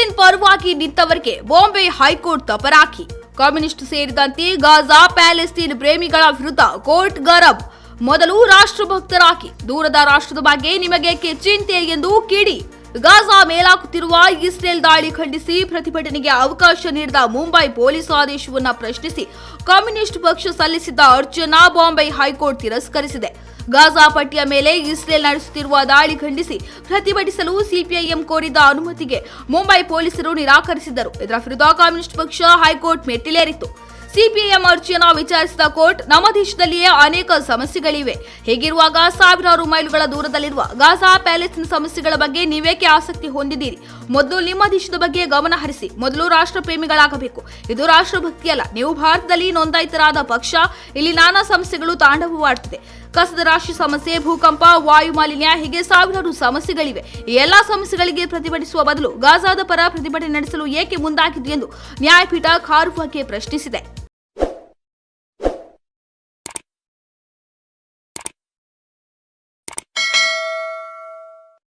ಫಲಸ್ತೀನ್ ಪರವಾಗಿ ನಿಂತವರಿಗೆ Bombay high court ತಪರಾಕಿ. Communist ಸೇರಿದಂತೆ Gaza Palestine ಪ್ರೇಮಿಗಳ ವಿರುದ್ಧ ಕೋರ್ಟ್ ಗರಂ. ಮೊದಲು ರಾಷ್ಟ್ರಭಕ್ತರಾಗಿ ದೂರದ ರಾಷ್ಟ್ರದ ಬಗ್ಗೆ ನಿಮಗೆ ಚಿಂತೆ ಎಂದು ಕಿಡಿ. ಗಾಜಾ ಮೇಲಾಗುತ್ತಿರುವ ಇಸ್ರೇಲ್ ದಾಳಿ ಖಂಡಿಸಿ ಪ್ರತಿಭಟನೆಗೆ ಅವಕಾಶ ನೀಡಿದ ಮುಂಬೈ ಪೊಲೀಸ್ ಆದೇಶವನ್ನು ಪ್ರಶ್ನಿಸಿ ಕಮ್ಯುನಿಸ್ಟ್ ಪಕ್ಷ ಸಲ್ಲಿಸಿದ್ದ ಅರ್ಜಿಯನ್ನ ಬಾಂಬೆ ಹೈಕೋರ್ಟ್ ತಿರಸ್ಕರಿಸಿದೆ. ಗಾಜಾ ಪಟ್ಟಿಯ ಮೇಲೆ ಇಸ್ರೇಲ್ ನಡೆಸುತ್ತಿರುವ ದಾಳಿ ಖಂಡಿಸಿ ಪ್ರತಿಭಟಿಸಲು ಸಿಪಿಐಎಂ ಕೋರಿದ್ದ ಅನುಮತಿಗೆ ಮುಂಬೈ ಪೊಲೀಸರು ನಿರಾಕರಿಸಿದ್ದರು. ಇದರ ವಿರುದ್ಧ ಕಮ್ಯುನಿಸ್ಟ್ ಪಕ್ಷ ಹೈಕೋರ್ಟ್ ಮೆಟ್ಟಿಲೇರಿತ್ತು. ಸಿಪಿಐಎಂ ಅರ್ಜಿಯನ್ನು ವಿಚಾರಿಸಿದ ಕೋರ್ಟ್, ನಮ್ಮ ದೇಶದಲ್ಲಿಯೇ ಅನೇಕ ಸಮಸ್ಯೆಗಳಿವೆ. ಹೀಗಿರುವಾಗ ಸಾವಿರಾರು ಮೈಲುಗಳ ದೂರದಲ್ಲಿರುವ ಗಾಜಾ ಪ್ಯಾಲೆಸ್ತೀನ್ ಸಮಸ್ಯೆಗಳ ಬಗ್ಗೆ ನೀವೇಕೆ ಆಸಕ್ತಿ ಹೊಂದಿದ್ದೀರಿ? ಮೊದಲು ನಿಮ್ಮ ದೇಶದ ಬಗ್ಗೆ ಗಮನ ಹರಿಸಿ. ಮೊದಲು ರಾಷ್ಟ್ರ ಪ್ರೇಮಿಗಳಾಗಬೇಕು. ಇದು ರಾಷ್ಟ್ರಭಕ್ತಿಯಲ್ಲ. ನೀವು ಭಾರತದಲ್ಲಿ ನೋಂದಾಯಿತರಾದ ಪಕ್ಷ. ಇಲ್ಲಿ ನಾನಾ ಸಮಸ್ಯೆಗಳು ತಾಂಡವವಾಡುತ್ತಿದೆ. ಕಸದ ರಾಶಿ ಸಮಸ್ಯೆ, ಭೂಕಂಪ, ವಾಯು ಮಾಲಿನ್ಯ, ಹೀಗೆ ಸಾವಿರಾರು ಸಮಸ್ಯೆಗಳಿವೆ. ಈ ಎಲ್ಲಾ ಸಮಸ್ಯೆಗಳಿಗೆ ಪ್ರತಿಭಟಿಸುವ ಬದಲು ಗಾಜಾದ ಪರ ಪ್ರತಿಭಟನೆ ನಡೆಸಲು ಏಕೆ ಮುಂದಾಗಿದ್ದು ಎಂದು ನ್ಯಾಯಪೀಠ ಖಾರವಾಗಿ ಪ್ರಶ್ನಿಸಿದೆ.